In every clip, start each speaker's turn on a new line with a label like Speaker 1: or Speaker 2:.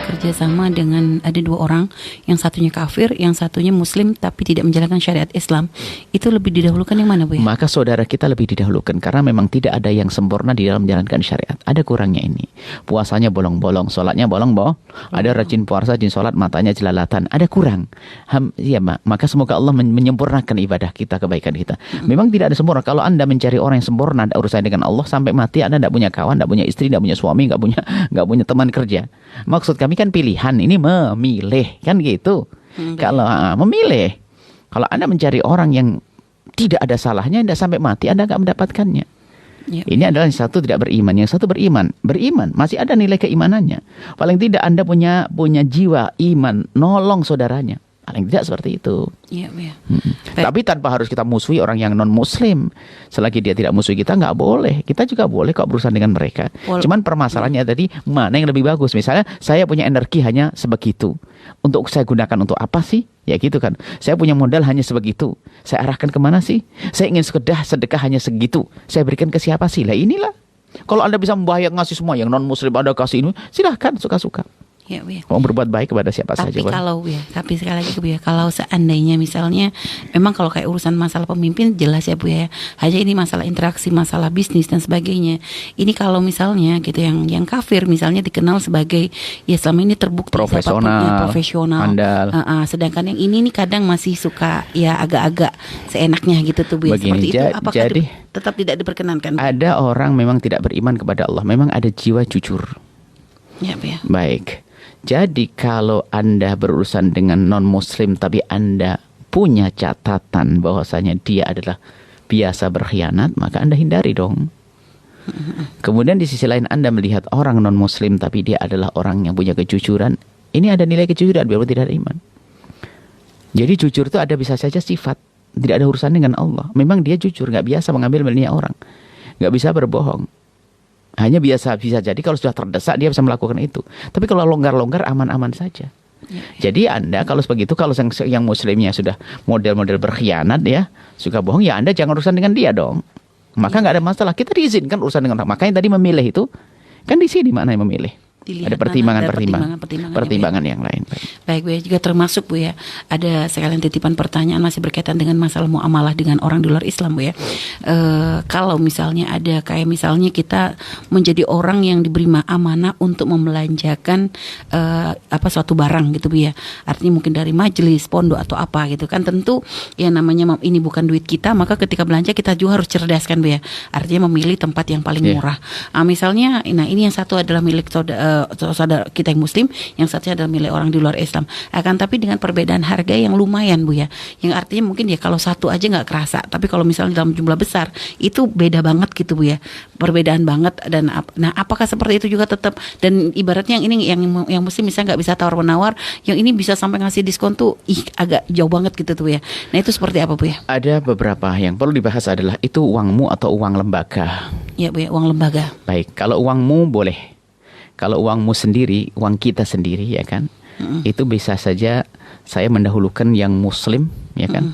Speaker 1: bekerja sama dengan ada dua orang, yang satunya kafir, yang satunya muslim tapi tidak menjalankan syariat Islam, itu lebih didahulukan yang mana, Bu ya?
Speaker 2: Maka saudara kita lebih didahulukan karena memang tidak ada yang sempurna di dalam menjalankan syariat. Ada kurangnya ini. Puasanya bolong-bolong, sholatnya bolong-bolong. Ada rajin puasa, rajin sholat, matanya jelalatan. Ada kurang. Ya, maka semoga Allah menyempurnakan ibadah kita, kebaikan kita. Memang tidak ada sempurna. Kalau Anda mencari orang yang sempurna urusannya dengan Allah sampai mati, Anda tidak punya kawan, tidak punya istri, tidak punya suami, nggak punya teman kerja. Maksud kami kan pilihan, ini memilih kan gitu. Kalau memilih, kalau Anda mencari orang yang tidak ada salahnya, Anda sampai mati Anda nggak mendapatkannya. Ini adalah yang satu tidak beriman, yang satu beriman masih ada nilai keimanannya. Paling tidak Anda punya jiwa iman, nolong saudaranya. Paling tidak seperti itu. Tapi tanpa harus kita musuhi orang yang non muslim. Selagi dia tidak musuhi kita, nggak boleh. Kita juga boleh kok berurusan dengan mereka. Cuman permasalahannya tadi mana yang lebih bagus. Misalnya saya punya energi hanya sebegitu, untuk saya gunakan untuk apa sih? Ya gitu kan. Saya punya modal hanya sebegitu, saya arahkan kemana sih? Saya ingin sedekah hanya segitu, saya berikan ke siapa sih? Lah inilah. Kalau Anda bisa membahayakan ngasih semua, yang non muslim Anda kasih ini, silahkan suka-suka. Mau berbuat baik kepada siapa saja.
Speaker 1: Tapi sekali lagi Bu ya, kalau seandainya misalnya memang kalau kayak urusan masalah pemimpin jelas ya Bu ya, hanya ini masalah interaksi, masalah bisnis dan sebagainya. Ini kalau misalnya gitu yang kafir misalnya dikenal sebagai ya selama ini terbukti profesional,
Speaker 2: andal.
Speaker 1: Sedangkan yang ini nih kadang masih suka ya agak-agak seenaknya gitu tuh Bu ya.
Speaker 2: Begini,
Speaker 1: seperti itu apakah
Speaker 2: jadi
Speaker 1: tetap tidak diperkenankan?
Speaker 2: Ada orang memang tidak beriman kepada Allah, memang ada jiwa jujur.
Speaker 1: Ya Bu ya.
Speaker 2: Baik. Jadi kalau Anda berurusan dengan non-muslim tapi Anda punya catatan bahwasanya dia adalah biasa berkhianat, maka Anda hindari dong. Kemudian di sisi lain Anda melihat orang non-muslim tapi dia adalah orang yang punya kejujuran. Ini ada nilai kejujuran biarpun tidak ada iman. Jadi jujur itu ada bisa saja sifat, tidak ada urusan dengan Allah. Memang dia jujur, nggak biasa mengambil miliknya orang, nggak bisa berbohong. Hanya bisa jadi kalau sudah terdesak dia bisa melakukan itu. Tapi kalau longgar-longgar aman-aman saja. Jadi Anda kalau begitu, kalau yang muslimnya sudah model-model berkhianat ya, suka bohong, ya Anda jangan urusan dengan dia dong. Maka nggak ada masalah. Kita diizinkan urusan dengan orang. Makanya tadi memilih itu kan di sini mana yang memilih. Ada pertimbangan yang lain.
Speaker 1: Baik Bu ya, juga termasuk Bu ya, ada sekalian titipan pertanyaan masih berkaitan dengan masalah muamalah dengan orang di luar Islam Bu ya. Kalau misalnya ada kayak misalnya kita menjadi orang yang diberi amanah untuk membelanjakan suatu barang gitu Bu ya. Artinya mungkin dari majelis, pondok atau apa gitu kan, tentu ya namanya ini bukan duit kita, maka ketika belanja kita juga harus cerdas kan Bu ya. Artinya memilih tempat yang paling murah. Misalnya ini yang satu adalah milik saudara kita yang muslim, yang satunya adalah milik orang di luar Islam. Akan tapi dengan perbedaan harga yang lumayan Bu ya, yang artinya mungkin ya kalau satu aja nggak kerasa, tapi kalau misalnya dalam jumlah besar itu beda banget gitu Bu ya, perbedaan banget. Dan apakah seperti itu juga tetap, dan ibaratnya yang ini yang muslim misalnya nggak bisa tawar menawar, yang ini bisa sampai ngasih diskon tuh agak jauh banget gitu tuh ya. Nah itu seperti apa Bu ya?
Speaker 2: Ada beberapa yang perlu dibahas adalah itu uangmu atau uang lembaga.
Speaker 1: Ya Bu ya, uang lembaga.
Speaker 2: Baik, kalau uangmu boleh. Kalau uangmu sendiri, uang kita sendiri ya kan, itu bisa saja saya mendahulukan yang muslim ya kan,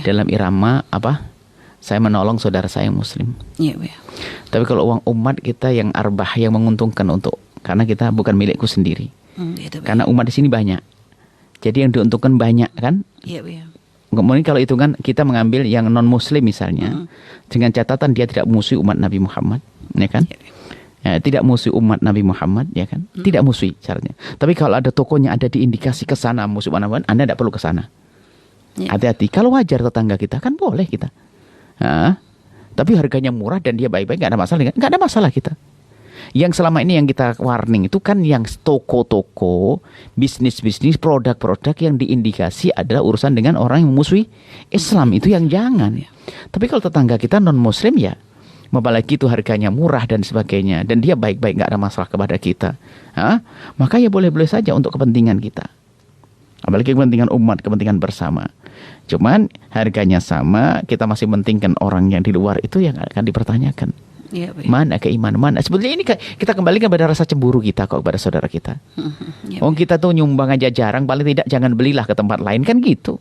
Speaker 2: dalam irama saya menolong saudara saya yang muslim. Tapi kalau uang umat kita yang arbah, yang menguntungkan karena kita bukan milikku sendiri, karena umat di sini banyak, jadi yang diuntungkan banyak kan. Kemudian kalau hitungan kita mengambil yang non muslim misalnya, dengan catatan dia tidak musuh umat Nabi Muhammad ya kan. Tidak musuh umat Nabi Muhammad ya kan, tidak musuh syaratnya. Tapi kalau ada tokonya ada diindikasi ke sana musuh umat Muhammad, Anda tidak perlu ke sana. Hati-hati. Kalau wajar tetangga kita kan boleh kita. Tapi harganya murah dan dia baik-baik, nggak ada masalah kita. Yang selama ini yang kita warning itu kan yang toko-toko, bisnis-bisnis, produk-produk yang diindikasi adalah urusan dengan orang yang memusuhi Islam, itu yang jangan. Tapi kalau tetangga kita non muslim ya, apalagi itu harganya murah dan sebagainya, dan dia baik-baik, nggak ada masalah kepada kita, maka ya boleh-boleh saja untuk kepentingan kita, apalagi kepentingan umat, kepentingan bersama. Cuman harganya sama, kita masih pentingkan orang yang di luar itu yang akan dipertanyakan. Mana keimanan, mana sebetulnya ini kita kembalikan pada rasa cemburu kita kok kepada saudara kita. Kita tuh nyumbang aja jarang, paling tidak jangan belilah ke tempat lain kan gitu.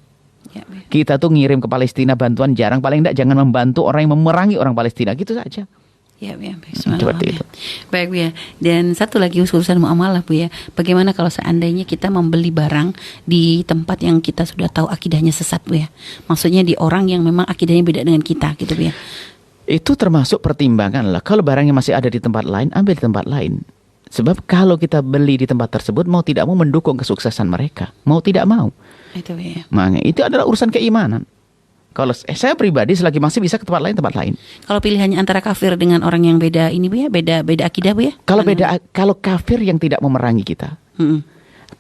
Speaker 2: Kita tuh ngirim ke Palestina bantuan jarang, paling tidak jangan membantu orang yang memerangi orang Palestina, gitu saja.
Speaker 1: Ya, baik,
Speaker 2: Seperti itu.
Speaker 1: Baik, Bu ya. Dan satu lagi urusan muamalah, Bu ya. Bagaimana kalau seandainya kita membeli barang di tempat yang kita sudah tahu akidahnya sesat, Bu ya. Maksudnya di orang yang memang akidahnya beda dengan kita, gitu, Bu ya.
Speaker 2: Itu termasuk pertimbangan lah. Kalau barangnya masih ada di tempat lain, ambil di tempat lain. Sebab kalau kita beli di tempat tersebut, mau tidak mau mendukung kesuksesan mereka. Mau tidak mau.
Speaker 1: Itu, Bu ya.
Speaker 2: Makanya itu adalah urusan keimanan. Kalau saya pribadi selagi masih bisa ke tempat lain.
Speaker 1: Kalau pilihannya antara kafir dengan orang yang beda ini, Bu ya, beda akidah, Bu ya.
Speaker 2: Kalau kafir yang tidak memerangi kita.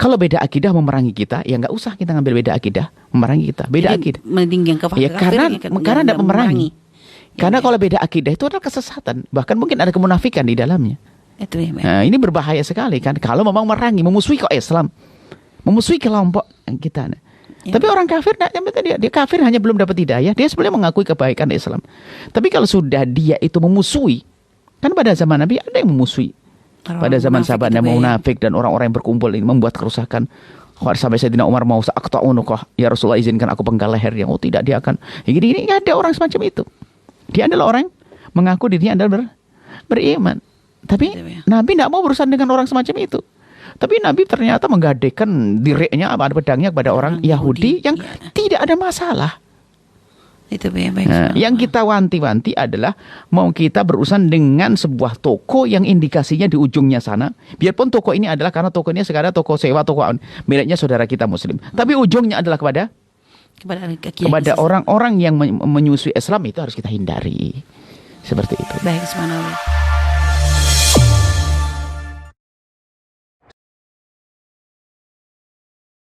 Speaker 2: Kalau beda akidah memerangi kita, ya nggak usah kita ngambil beda akidah memerangi kita. Beda
Speaker 1: Jadi,
Speaker 2: akidah.
Speaker 1: mending yang kafir.
Speaker 2: Ya karena tidak memerangi. Karena kalau beda akidah itu adalah kesesatan, bahkan mungkin ada kemunafikan di dalamnya.
Speaker 1: Itu ya,
Speaker 2: Nah, ini berbahaya sekali kan. Kalau memang memerangi, memusuhi kok Islam, memusuhi kelompok kita. Ya. Tapi orang kafir, dia kafir hanya belum dapat hidayah. Dia sebenarnya mengakui kebaikan Islam. Tapi kalau sudah dia itu memusuhi, kan pada zaman Nabi ada yang memusuhi. Pada zaman sahabat yang munafik dan orang-orang yang berkumpul ini membuat kerusakan. Sampai Sayyidina Umar mau sa'aqta'unuqah, ya Rasulullah izinkan aku penggal lehernya. Oh tidak, dia akan. Ya, gini ada orang semacam itu. Dia adalah orang yang mengaku dirinya adalah beriman. Tapi Nabi tidak mau berurusan dengan orang semacam itu. Tapi Nabi ternyata menggadekan diriknya, pedangnya kepada orang Yahudi yang tidak ada masalah.
Speaker 1: Itu baik.
Speaker 2: Nah, yang kita wanti-wanti adalah mau kita berurusan dengan sebuah toko yang indikasinya di ujungnya sana. Biarpun toko ini adalah karena toko ini sekarang toko sewa, toko miliknya saudara kita Muslim. Tapi ujungnya adalah kepada orang-orang yang menyusui Islam, itu harus kita hindari. Seperti itu.
Speaker 1: Baik, subhanallah.